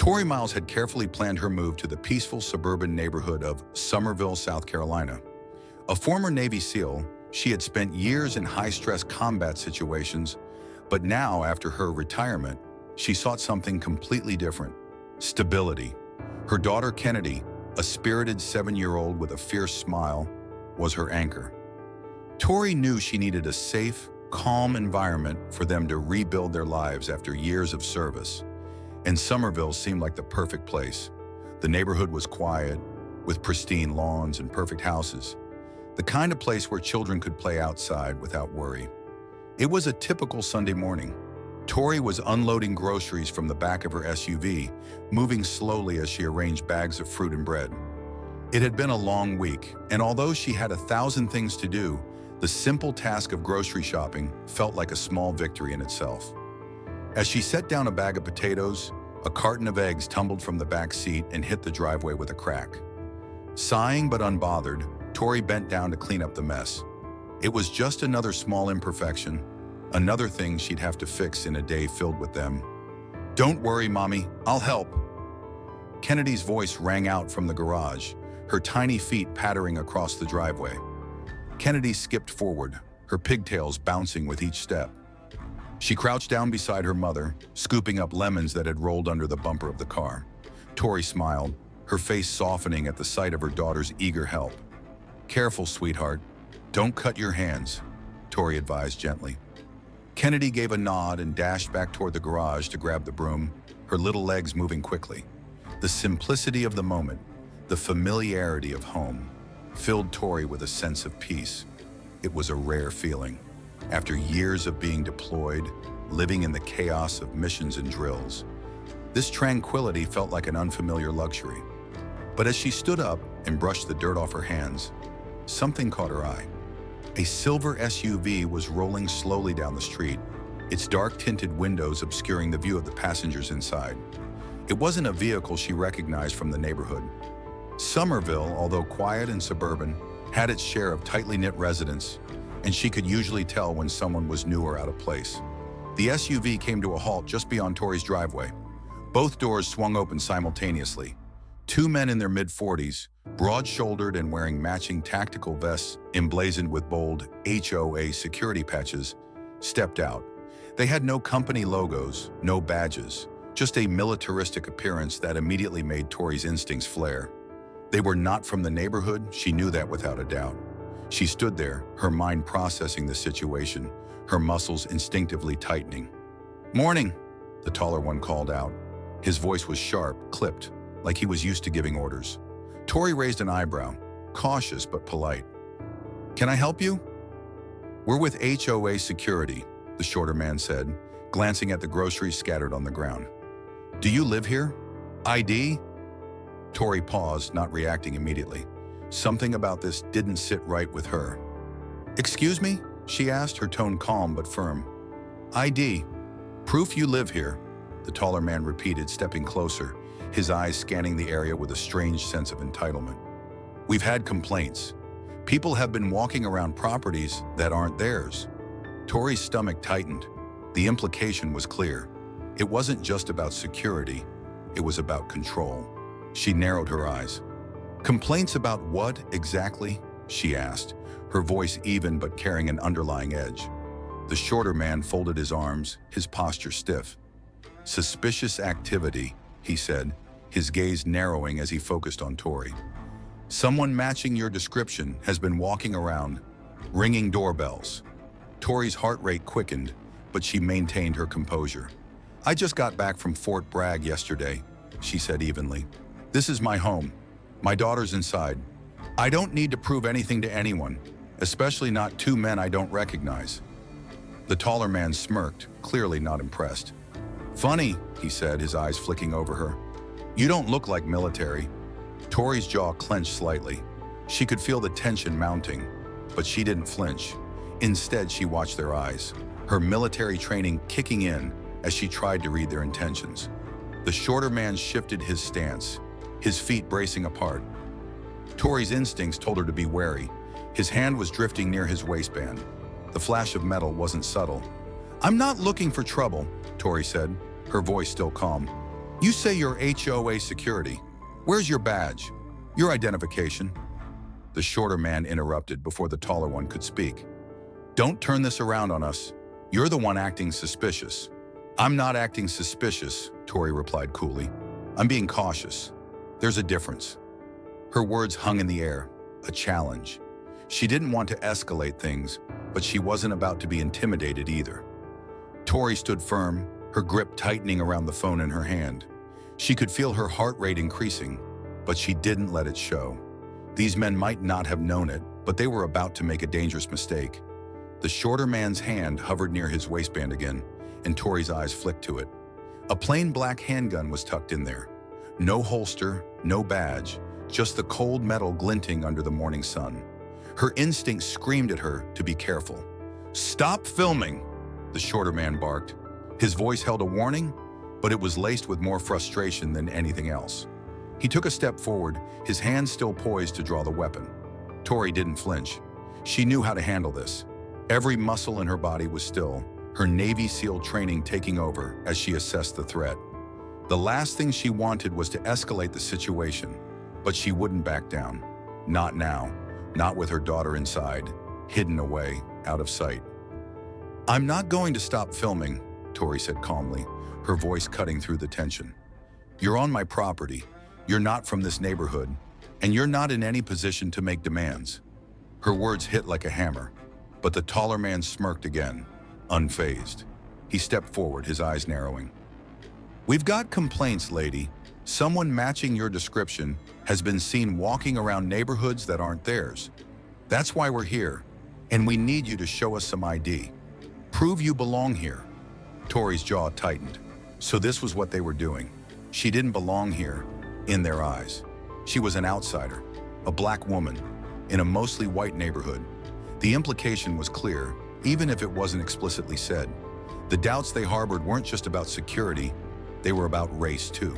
Tori Miles had carefully planned her move to the peaceful suburban neighborhood of Summerville, South Carolina. A former Navy SEAL, she had spent years in high-stress combat situations, but now, after her retirement, she sought something completely different: stability. Her daughter Kennedy, a spirited 7-year-old with a fierce smile, was her anchor. Tori knew she needed a safe, calm environment for them to rebuild their lives after years of service. And Summerville seemed like the perfect place. The neighborhood was quiet, with pristine lawns and perfect houses. The kind of place where children could play outside without worry. It was a typical Sunday morning. Tori was unloading groceries from the back of her SUV, moving slowly as she arranged bags of fruit and bread. It had been a long week, and although she had 1,000 things to do, the simple task of grocery shopping felt like a small victory in itself. As she set down a bag of potatoes, a carton of eggs tumbled from the back seat and hit the driveway with a crack. Sighing but unbothered, Tori bent down to clean up the mess. It was just another small imperfection, another thing she'd have to fix in a day filled with them. "Don't worry, Mommy, I'll help." Kennedy's voice rang out from the garage, her tiny feet pattering across the driveway. Kennedy skipped forward, her pigtails bouncing with each step. She crouched down beside her mother, scooping up lemons that had rolled under the bumper of the car. Tori smiled, her face softening at the sight of her daughter's eager help. "Careful, sweetheart. Don't cut your hands," Tori advised gently. Kennedy gave a nod and dashed back toward the garage to grab the broom, her little legs moving quickly. The simplicity of the moment, the familiarity of home, filled Tori with a sense of peace. It was a rare feeling. After years of being deployed, living in the chaos of missions and drills, this tranquility felt like an unfamiliar luxury. But as she stood up and brushed the dirt off her hands, something caught her eye. A silver SUV was rolling slowly down the street, its dark-tinted windows obscuring the view of the passengers inside. It wasn't a vehicle she recognized from the neighborhood. Summerville, although quiet and suburban, had its share of tightly knit residents, and she could usually tell when someone was new or out of place. The SUV came to a halt just beyond Tori's driveway. Both doors swung open simultaneously. Two men in their mid-40s, broad-shouldered and wearing matching tactical vests emblazoned with bold HOA security patches, stepped out. They had no company logos, no badges, just a militaristic appearance that immediately made Tori's instincts flare. They were not from the neighborhood, she knew that without a doubt. She stood there, her mind processing the situation, her muscles instinctively tightening. "Morning," the taller one called out. His voice was sharp, clipped, like he was used to giving orders. Tori raised an eyebrow, cautious but polite. "Can I help you?" "We're with HOA security," the shorter man said, glancing at the groceries scattered on the ground. "Do you live here? ID?" Tori paused, not reacting immediately. Something about this didn't sit right with her. "Excuse me?" she asked, her tone calm but firm. "ID. Proof you live here," the taller man repeated, stepping closer, his eyes scanning the area with a strange sense of entitlement. "We've had complaints. People have been walking around properties that aren't theirs." Tori's stomach tightened. The implication was clear. It wasn't just about security, it was about control. She narrowed her eyes. "Complaints about what, exactly?" she asked, her voice even but carrying an underlying edge. The shorter man folded his arms, his posture stiff. "Suspicious activity," he said, his gaze narrowing as he focused on Tori. "Someone matching your description has been walking around, ringing doorbells." Tori's heart rate quickened, but she maintained her composure. "I just got back from Fort Bragg yesterday," she said evenly. "This is my home. My daughter's inside. I don't need to prove anything to anyone, especially not two men I don't recognize." The taller man smirked, clearly not impressed. "Funny," he said, his eyes flicking over her. "You don't look like military." Tori's jaw clenched slightly. She could feel the tension mounting, but she didn't flinch. Instead, she watched their eyes, her military training kicking in as she tried to read their intentions. The shorter man shifted his stance, his feet bracing apart. Tori's instincts told her to be wary. His hand was drifting near his waistband. The flash of metal wasn't subtle. "I'm not looking for trouble," Tori said, her voice still calm. You say you're HOA security. Where's your badge? Your identification? The shorter man interrupted before the taller one could speak. Don't turn this around on us. You're the one acting suspicious. I'm not acting suspicious, Tori replied coolly. I'm being cautious. There's a difference. Her words hung in the air, a challenge. She didn't want to escalate things, but she wasn't about to be intimidated either. Tori stood firm, her grip tightening around the phone in her hand. She could feel her heart rate increasing, but she didn't let it show. These men might not have known it, but they were about to make a dangerous mistake. The shorter man's hand hovered near his waistband again, and Tori's eyes flicked to it. A plain black handgun was tucked in there. No holster, no badge, just the cold metal glinting under the morning sun. Her instinct screamed at her to be careful. "Stop filming!" the shorter man barked. His voice held a warning, but it was laced with more frustration than anything else. He took a step forward, his hand still poised to draw the weapon. Tori didn't flinch. She knew how to handle this. Every muscle in her body was still, her Navy SEAL training taking over as she assessed the threat. The last thing she wanted was to escalate the situation, but she wouldn't back down. Not now, not with her daughter inside, hidden away, out of sight. "I'm not going to stop filming," Tori said calmly, her voice cutting through the tension. "You're on my property, you're not from this neighborhood, and you're not in any position to make demands." Her words hit like a hammer, but the taller man smirked again, unfazed. He stepped forward, his eyes narrowing. "We've got complaints, lady. Someone matching your description has been seen walking around neighborhoods that aren't theirs. That's why we're here, and we need you to show us some ID. Prove you belong here." Tori's jaw tightened. So this was what they were doing. She didn't belong here, in their eyes. She was an outsider, a black woman, in a mostly white neighborhood. The implication was clear, even if it wasn't explicitly said. The doubts they harbored weren't just about security, they were about race too.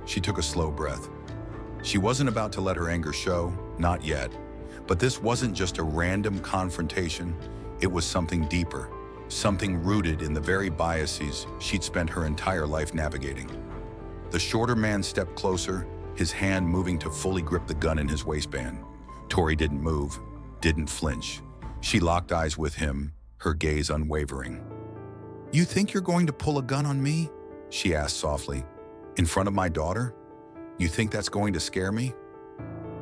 She took a slow breath. She wasn't about to let her anger show, not yet. But this wasn't just a random confrontation, it was something deeper, something rooted in the very biases she'd spent her entire life navigating. The shorter man stepped closer, his hand moving to fully grip the gun in his waistband. Tori didn't move, didn't flinch. She locked eyes with him, her gaze unwavering. "You think you're going to pull a gun on me?" she asked softly. "In front of my daughter? You think that's going to scare me?"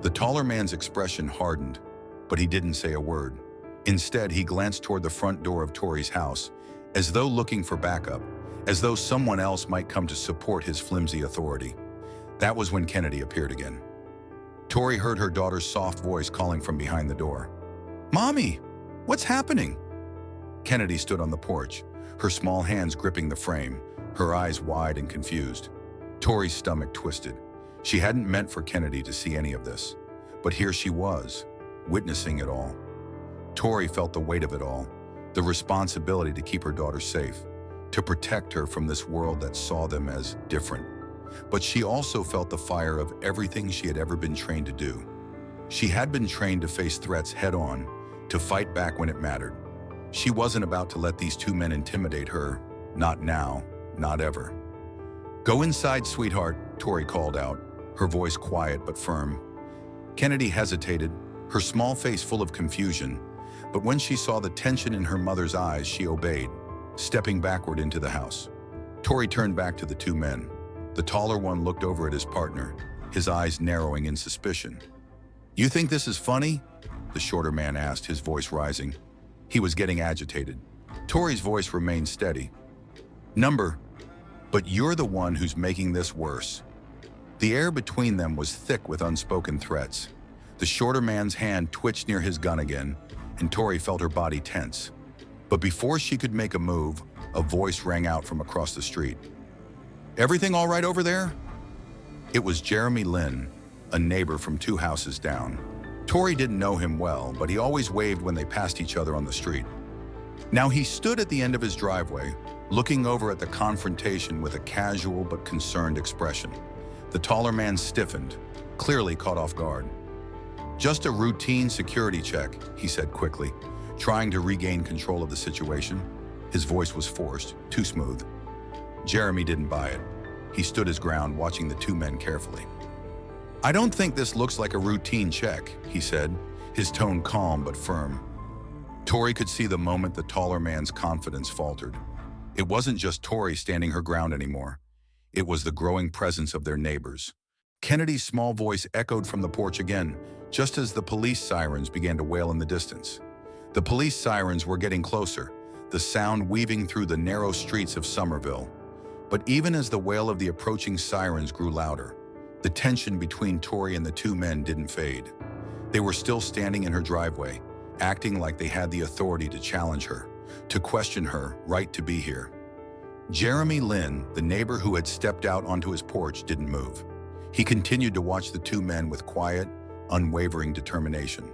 The taller man's expression hardened, but he didn't say a word. Instead, he glanced toward the front door of Tori's house, as though looking for backup, as though someone else might come to support his flimsy authority. That was when Kennedy appeared again. Tori heard her daughter's soft voice calling from behind the door. "Mommy, what's happening?" Kennedy stood on the porch, her small hands gripping the frame, her eyes wide and confused. Tori's stomach twisted. She hadn't meant for Kennedy to see any of this, but here she was, witnessing it all. Tori felt the weight of it all, the responsibility to keep her daughter safe, to protect her from this world that saw them as different. But she also felt the fire of everything she had ever been trained to do. She had been trained to face threats head-on, to fight back when it mattered. She wasn't about to let these two men intimidate her, not now, not ever. "Go inside, sweetheart," Tori called out, her voice quiet but firm. Kennedy hesitated, her small face full of confusion, but when she saw the tension in her mother's eyes, she obeyed, stepping backward into the house. Tori turned back to the two men. The taller one looked over at his partner, his eyes narrowing in suspicion. "You think this is funny?" the shorter man asked, his voice rising. He was getting agitated. Tori's voice remained steady. "But you're the one who's making this worse." The air between them was thick with unspoken threats. The shorter man's hand twitched near his gun again, and Tori felt her body tense. But before she could make a move, a voice rang out from across the street. "Everything all right over there?" It was Jeremy Lynn, a neighbor from 2 houses down. Tori didn't know him well, but he always waved when they passed each other on the street. Now he stood at the end of his driveway, looking over at the confrontation with a casual but concerned expression. The taller man stiffened, clearly caught off guard. "Just a routine security check," he said quickly, trying to regain control of the situation. His voice was forced, too smooth. Jeremy didn't buy it. He stood his ground, watching the two men carefully. "I don't think this looks like a routine check," he said, his tone calm but firm. Tori could see the moment the taller man's confidence faltered. It wasn't just Tori standing her ground anymore. It was the growing presence of their neighbors. Kennedy's small voice echoed from the porch again, just as the police sirens began to wail in the distance. The police sirens were getting closer, the sound weaving through the narrow streets of Somerville. But even as the wail of the approaching sirens grew louder, the tension between Tori and the two men didn't fade. They were still standing in her driveway, acting like they had the authority to challenge her, to question her right to be here. Jeremy Lynn, the neighbor who had stepped out onto his porch, didn't move. He continued to watch the two men with quiet, unwavering determination.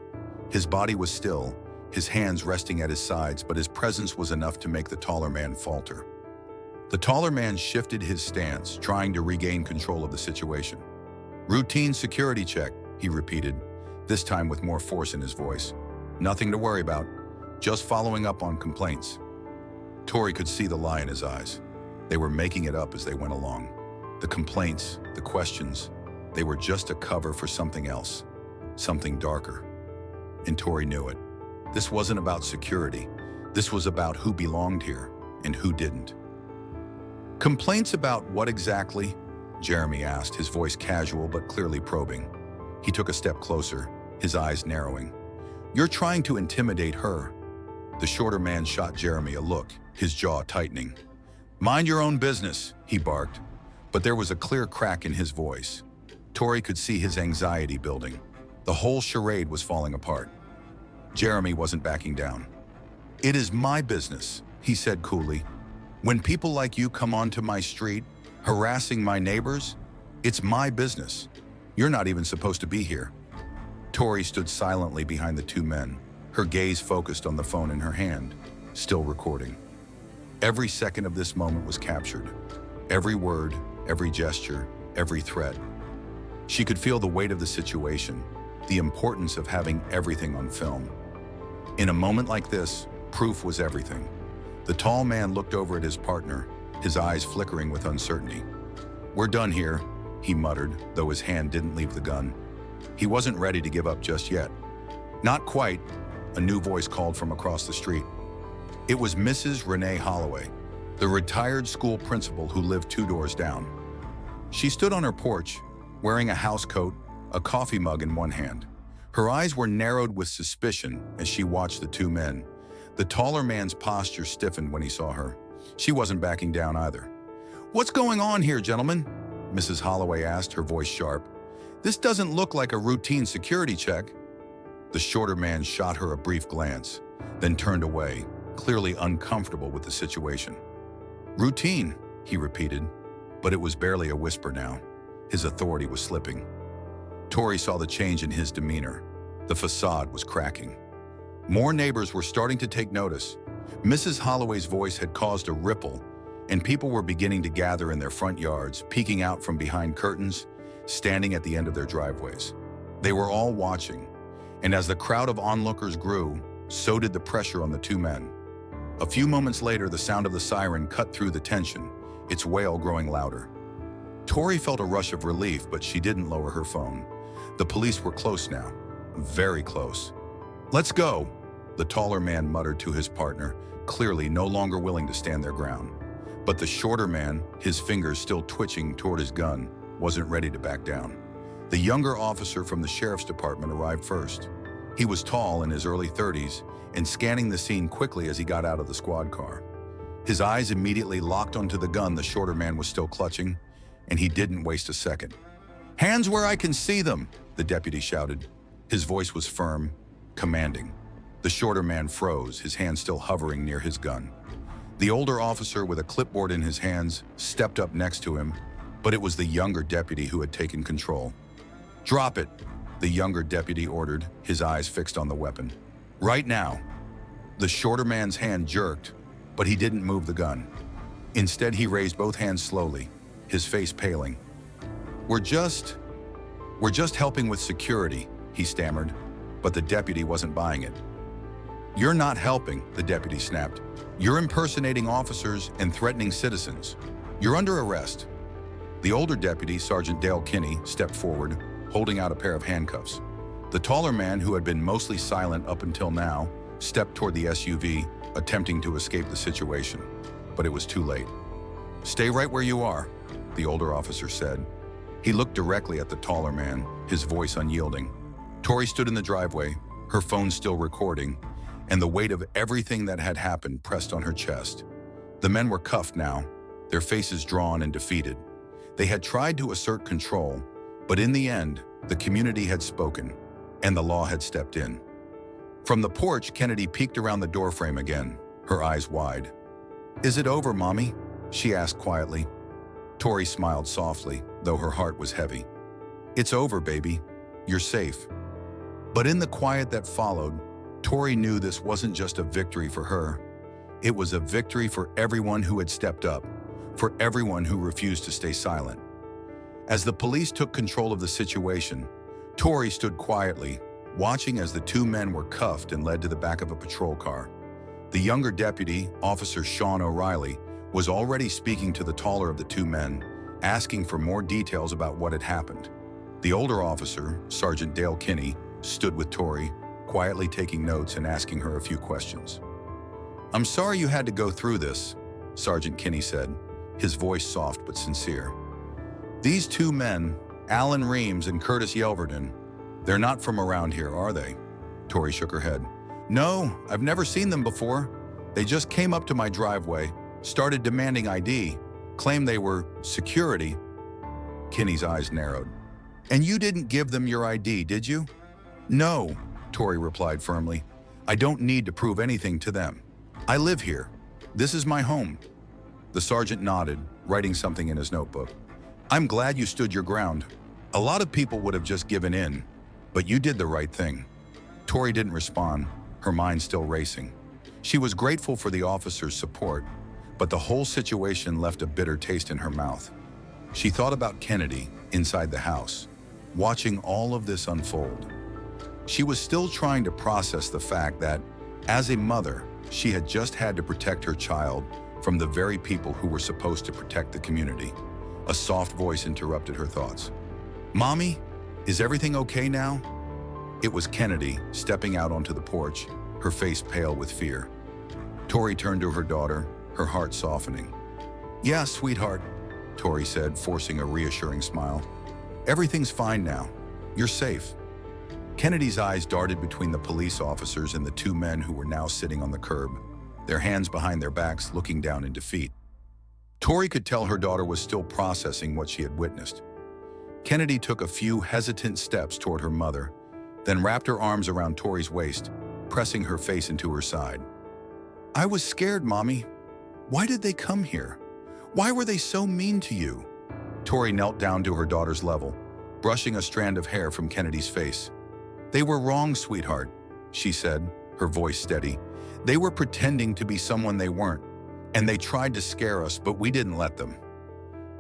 His body was still, his hands resting at his sides, but his presence was enough to make the taller man falter. The taller man shifted his stance, trying to regain control of the situation. "Routine security check," he repeated, this time with more force in his voice. "Nothing to worry about, just following up on complaints." Tori could see the lie in his eyes. They were making it up as they went along. The complaints, the questions, they were just a cover for something else, something darker. And Tori knew it. This wasn't about security. This was about who belonged here and who didn't. "Complaints about what exactly?" Jeremy asked, his voice casual but clearly probing. He took a step closer, his eyes narrowing. "You're trying to intimidate her." The shorter man shot Jeremy a look, his jaw tightening. "Mind your own business," he barked, but there was a clear crack in his voice. Tori could see his anxiety building. The whole charade was falling apart. Jeremy wasn't backing down. "It is my business," he said coolly. "When people like you come onto my street, harassing my neighbors, it's my business. You're not even supposed to be here." Tori stood silently behind the two men, her gaze focused on the phone in her hand, still recording. Every second of this moment was captured. Every word, every gesture, every threat. She could feel the weight of the situation, the importance of having everything on film. In a moment like this, proof was everything. The tall man looked over at his partner, his eyes flickering with uncertainty. "We're done here," he muttered, though his hand didn't leave the gun. He wasn't ready to give up just yet. "Not quite," a new voice called from across the street. It was Mrs. Renee Holloway, the retired school principal who lived 2 doors down. She stood on her porch, wearing a housecoat, a coffee mug in one hand. Her eyes were narrowed with suspicion as she watched the two men. The taller man's posture stiffened when he saw her. She wasn't backing down either. "What's going on here, gentlemen?" Mrs. Holloway asked, her voice sharp. "This doesn't look like a routine security check." The shorter man shot her a brief glance, then turned away, clearly uncomfortable with the situation. "Routine," he repeated, but it was barely a whisper now. His authority was slipping. Tori saw the change in his demeanor. The facade was cracking. More neighbors were starting to take notice. Mrs. Holloway's voice had caused a ripple, and people were beginning to gather in their front yards, peeking out from behind curtains, standing at the end of their driveways. They were all watching, and as the crowd of onlookers grew, so did the pressure on the two men. A few moments later, the sound of the siren cut through the tension, its wail growing louder. Tori felt a rush of relief, but she didn't lower her phone. The police were close now, very close. "Let's go," the taller man muttered to his partner, clearly no longer willing to stand their ground. But the shorter man, his fingers still twitching toward his gun, wasn't ready to back down. The younger officer from the sheriff's department arrived first. He was tall, in his early 30s, and scanning the scene quickly as he got out of the squad car. His eyes immediately locked onto the gun the shorter man was still clutching, and he didn't waste a second. "Hands where I can see them," the deputy shouted. His voice was firm, commanding. The shorter man froze, his hand still hovering near his gun. The older officer, with a clipboard in his hands, stepped up next to him, but it was the younger deputy who had taken control. "Drop it," the younger deputy ordered, his eyes fixed on the weapon. "Right now." The shorter man's hand jerked, but he didn't move the gun. Instead, he raised both hands slowly, his face paling. We're just helping with security," he stammered, but the deputy wasn't buying it. "You're not helping," the deputy snapped. "You're impersonating officers and threatening citizens. You're under arrest." The older deputy, Sergeant Dale Kinney, stepped forward, holding out a pair of handcuffs. The taller man, who had been mostly silent up until now, stepped toward the SUV, attempting to escape the situation. But it was too late. "Stay right where you are," the older officer said. He looked directly at the taller man, his voice unyielding. Tori stood in the driveway, her phone still recording, and the weight of everything that had happened pressed on her chest. The men were cuffed now, their faces drawn and defeated. They had tried to assert control, but in the end, the community had spoken, and the law had stepped in. From the porch, Kennedy peeked around the doorframe again, her eyes wide. "Is it over, Mommy?" she asked quietly. Tori smiled softly, though her heart was heavy. "It's over, baby. You're safe." But in the quiet that followed, Tori knew this wasn't just a victory for her. It was a victory for everyone who had stepped up, for everyone who refused to stay silent. As the police took control of the situation, Tori stood quietly, watching as the two men were cuffed and led to the back of a patrol car. The younger deputy, Officer Sean O'Reilly, was already speaking to the taller of the two men, asking for more details about what had happened. The older officer, Sergeant Dale Kinney, stood with Tori, quietly taking notes and asking her a few questions. "I'm sorry you had to go through this," Sergeant Kinney said, his voice soft but sincere. "These two men, Alan Reams and Curtis Yelverton, they're not from around here, are they?" Tori shook her head. "No, I've never seen them before. They just came up to my driveway, started demanding ID, claimed they were security." Kinney's eyes narrowed. "And you didn't give them your ID, did you?" "No," Tori replied firmly. "I don't need to prove anything to them. I live here. This is my home." The sergeant nodded, writing something in his notebook. "I'm glad you stood your ground. A lot of people would have just given in, but you did the right thing." Tori didn't respond, her mind still racing. She was grateful for the officer's support, but the whole situation left a bitter taste in her mouth. She thought about Kennedy inside the house, watching all of this unfold. She was still trying to process the fact that, as a mother, she had just had to protect her child from the very people who were supposed to protect the community. A soft voice interrupted her thoughts. "Mommy, is everything okay now?" It was Kennedy, stepping out onto the porch, her face pale with fear. Tori turned to her daughter, her heart softening. "Yeah, sweetheart," Tori said, forcing a reassuring smile. "Everything's fine now. You're safe." Kennedy's eyes darted between the police officers and the two men who were now sitting on the curb, their hands behind their backs, looking down in defeat. Tori could tell her daughter was still processing what she had witnessed. Kennedy took a few hesitant steps toward her mother, then wrapped her arms around Tori's waist, pressing her face into her side. "I was scared, Mommy. Why did they come here? Why were they so mean to you?" Tori knelt down to her daughter's level, brushing a strand of hair from Kennedy's face. "They were wrong, sweetheart," she said, her voice steady. "They were pretending to be someone they weren't, and they tried to scare us, but we didn't let them."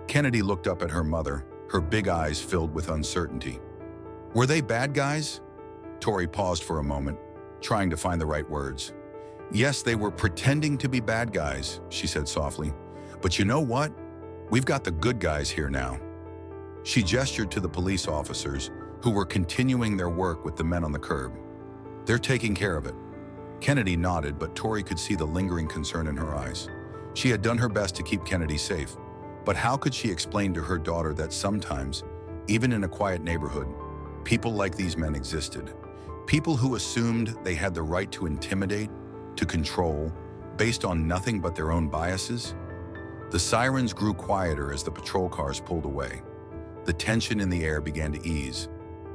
Kennedy looked up at her mother, her big eyes filled with uncertainty. "Were they bad guys?" Tori paused for a moment, trying to find the right words. "Yes, they were pretending to be bad guys," she said softly. "But you know what? We've got the good guys here now." She gestured to the police officers, who were continuing their work with the men on the curb. "They're taking care of it." Kennedy nodded, but Tori could see the lingering concern in her eyes. She had done her best to keep Kennedy safe, but how could she explain to her daughter that sometimes, even in a quiet neighborhood, people like these men existed? People who assumed they had the right to intimidate, to control, based on nothing but their own biases? The sirens grew quieter as the patrol cars pulled away. The tension in the air began to ease,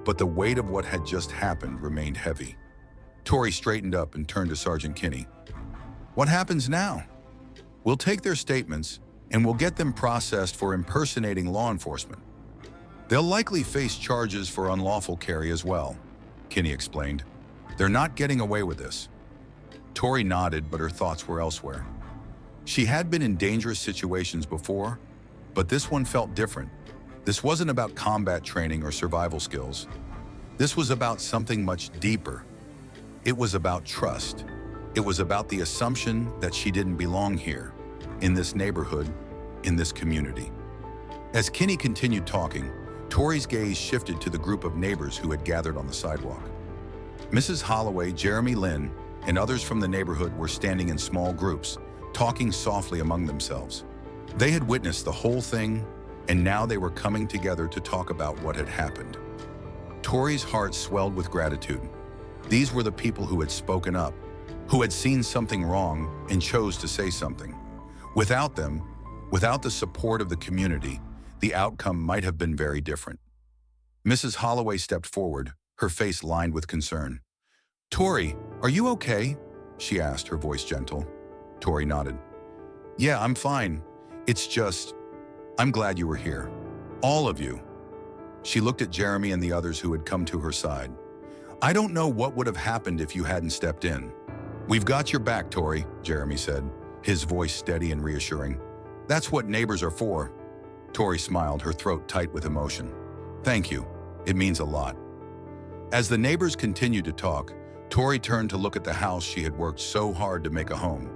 but the weight of what had just happened remained heavy. Tori straightened up and turned to Sergeant Kinney. "What happens now?" "We'll take their statements, and we'll get them processed for impersonating law enforcement. They'll likely face charges for unlawful carry as well," Kinney explained. "They're not getting away with this." Tori nodded, but her thoughts were elsewhere. She had been in dangerous situations before, but this one felt different. This wasn't about combat training or survival skills. This was about something much deeper. It was about trust. It was about the assumption that she didn't belong here, in this neighborhood, in this community. As Kinney continued talking, Tori's gaze shifted to the group of neighbors who had gathered on the sidewalk. Mrs. Holloway, Jeremy Lynn, and others from the neighborhood were standing in small groups, talking softly among themselves. They had witnessed the whole thing, and now they were coming together to talk about what had happened. Tori's heart swelled with gratitude. These were the people who had spoken up, who had seen something wrong and chose to say something. Without them, without the support of the community, the outcome might have been very different. Mrs. Holloway stepped forward, her face lined with concern. "Tori, are you okay?" she asked, her voice gentle. Tori nodded. "Yeah, I'm fine. It's just, I'm glad you were here. All of you." She looked at Jeremy and the others who had come to her side. "I don't know what would have happened if you hadn't stepped in." "We've got your back, Tori," Jeremy said, his voice steady and reassuring. "That's what neighbors are for." Tori smiled, her throat tight with emotion. "Thank you. It means a lot." As the neighbors continued to talk, Tori turned to look at the house she had worked so hard to make a home.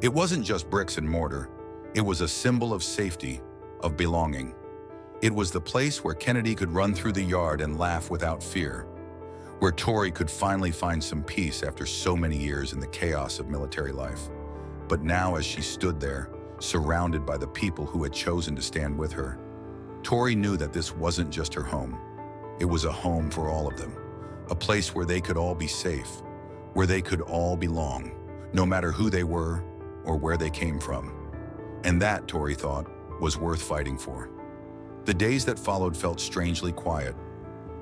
It wasn't just bricks and mortar. It was a symbol of safety, of belonging. It was the place where Kennedy could run through the yard and laugh without fear, where Tori could finally find some peace after so many years in the chaos of military life. But now, as she stood there, surrounded by the people who had chosen to stand with her, Tori knew that this wasn't just her home. It was a home for all of them, a place where they could all be safe, where they could all belong, no matter who they were or where they came from. And that, Tori thought, was worth fighting for. The days that followed felt strangely quiet.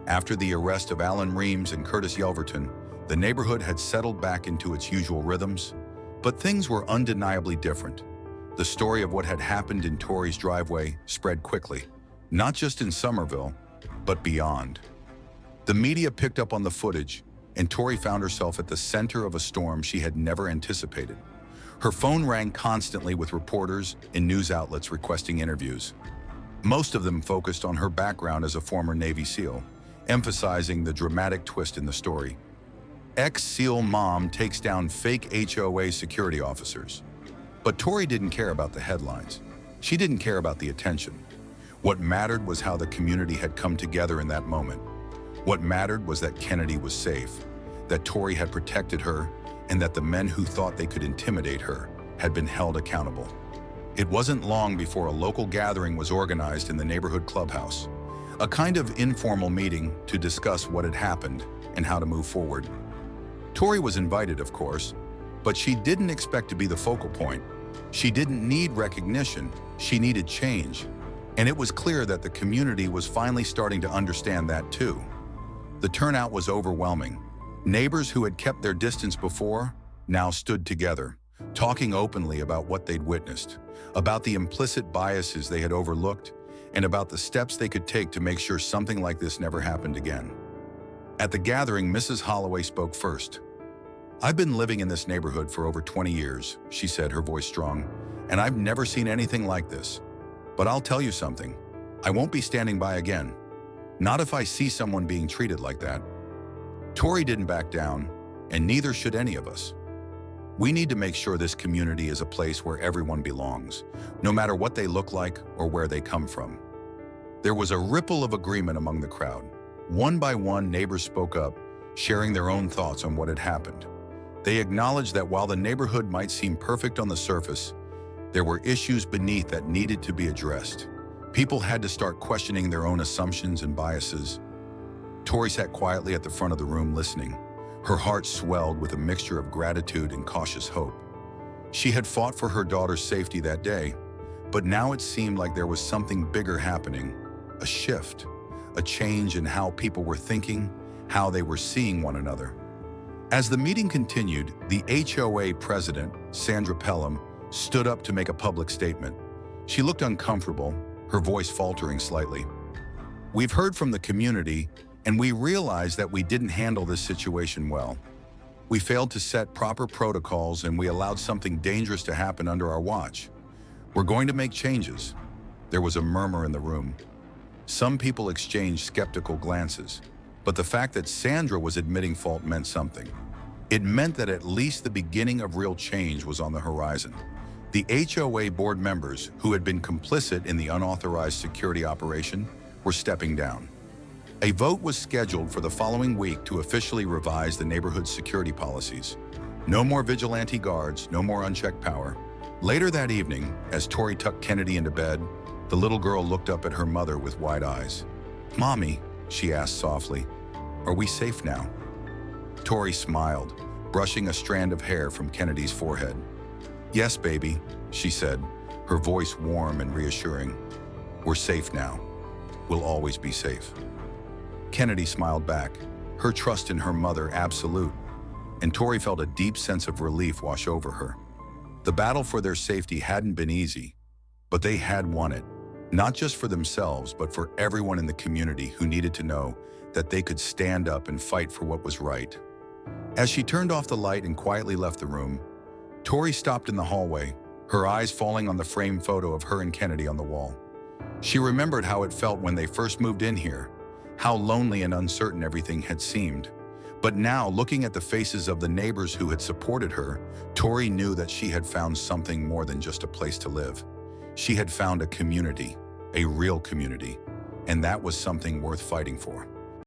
After the arrest of Alan Reams and Curtis Yelverton, the neighborhood had settled back into its usual rhythms, but things were undeniably different. The story of what had happened in Tori's driveway spread quickly, not just in Somerville, but beyond. The media picked up on the footage, and Tori found herself at the center of a storm she had never anticipated. Her phone rang constantly with reporters and news outlets requesting interviews. Most of them focused on her background as a former Navy SEAL, emphasizing the dramatic twist in the story. Ex-SEAL mom takes down fake HOA security officers. But Tori didn't care about the headlines. She didn't care about the attention. What mattered was how the community had come together in that moment. What mattered was that Kennedy was safe, that Tori had protected her, and that the men who thought they could intimidate her had been held accountable. It wasn't long before a local gathering was organized in the neighborhood clubhouse, a kind of informal meeting to discuss what had happened and how to move forward. Tori was invited, of course, but she didn't expect to be the focal point. She didn't need recognition, she needed change. And it was clear that the community was finally starting to understand that too. The turnout was overwhelming. Neighbors who had kept their distance before now stood together, talking openly about what they'd witnessed, about the implicit biases they had overlooked, and about the steps they could take to make sure something like this never happened again. At the gathering, Mrs. Holloway spoke first. "I've been living in this neighborhood for over 20 years, she said, her voice strong, "and I've never seen anything like this. But I'll tell you something, I won't be standing by again. Not if I see someone being treated like that." Tori didn't back down, and neither should any of us. We need to make sure this community is a place where everyone belongs, no matter what they look like or where they come from. There was a ripple of agreement among the crowd. One by one, neighbors spoke up, sharing their own thoughts on what had happened. They acknowledged that while the neighborhood might seem perfect on the surface, there were issues beneath that needed to be addressed. People had to start questioning their own assumptions and biases. Tori sat quietly at the front of the room listening. Her heart swelled with a mixture of gratitude and cautious hope. She had fought for her daughter's safety that day, but now it seemed like there was something bigger happening, a shift, a change in how people were thinking, how they were seeing one another. As the meeting continued, the HOA president, Sandra Pelham, stood up to make a public statement. She looked uncomfortable, her voice faltering slightly. "We've heard from the community, and we realize that we didn't handle this situation well. We failed to set proper protocols, and we allowed something dangerous to happen under our watch. We're going to make changes." There was a murmur in the room. Some people exchanged skeptical glances, but the fact that Sandra was admitting fault meant something. It meant that at least the beginning of real change was on the horizon. The HOA board members, who had been complicit in the unauthorized security operation, were stepping down. A vote was scheduled for the following week to officially revise the neighborhood's security policies. No more vigilante guards, no more unchecked power. Later that evening, as Tori tucked Kennedy into bed, the little girl looked up at her mother with wide eyes. "Mommy," she asked softly, "are we safe now?" Tori smiled, brushing a strand of hair from Kennedy's forehead. "Yes, baby," she said, her voice warm and reassuring. "We're safe now. We'll always be safe." Kennedy smiled back, her trust in her mother absolute, and Tori felt a deep sense of relief wash over her. The battle for their safety hadn't been easy, but they had won it, not just for themselves, but for everyone in the community who needed to know that they could stand up and fight for what was right. As she turned off the light and quietly left the room, Tori stopped in the hallway, her eyes falling on the framed photo of her and Kennedy on the wall. She remembered how it felt when they first moved in here, how lonely and uncertain everything had seemed. But now, looking at the faces of the neighbors who had supported her, Tori knew that she had found something more than just a place to live. She had found a community, a real community, and that was something worth fighting for.